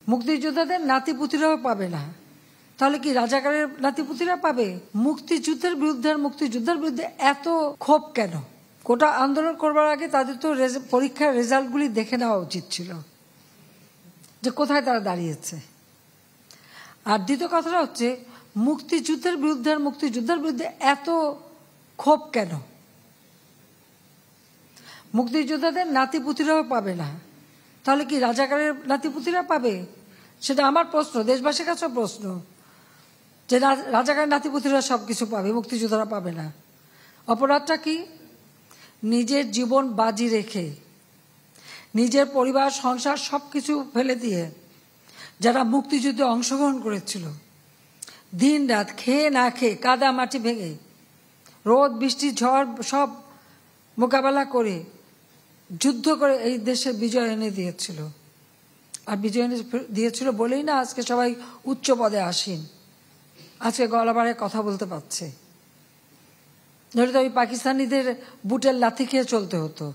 মুক্তিযোদ্ধাদের নাতিপুতিরাও পাবে না, তাহলে কি রাজাকারের নাতিপুতিরা পাবে? মুক্তিযুদ্ধের বিরুদ্ধে এত ক্ষোভ কেন? কোটা আন্দোলন করবার আগে তাদের তো পরীক্ষার রেজাল্টগুলি দেখে নেওয়া উচিত ছিল যে কোথায় তারা দাঁড়িয়েছে। আর দ্বিতীয় কথাটা হচ্ছে মুক্তিযুদ্ধের বিরুদ্ধে এত ক্ষোভ কেন? মুক্তিযোদ্ধাদের নাতিপুতিরাও পাবে না, তাহলে কি রাজাকারের নাতিপুতিরা পাবে? সেটা আমার প্রশ্ন, দেশবাসীর কাছেও প্রশ্ন, যে রাজাকারের নাতিপুতিরা সবকিছু পাবে, মুক্তিযোদ্ধারা পাবে না। অপরাধটা কি? নিজের জীবন বাজি রেখে, নিজের পরিবার সংসার সবকিছু ফেলে দিয়ে যারা মুক্তিযুদ্ধে অংশগ্রহণ করেছিল, দিন রাত খেয়ে না খেয়ে, কাদা মাটি ভেঙে, রোদ বৃষ্টি ঝড় সব মোকাবেলা করে যুদ্ধ করে এই দেশে বিজয় এনে দিয়েছিল। আর বিজয় এনে দিয়েছিল বলেই না আজকে সবাই উচ্চ পদে আসীন, আজকে গলাবারে কথা বলতে পারছে। নইলে তো ওই পাকিস্তানিদের বুটের লাথি খেয়ে চলতে হতো।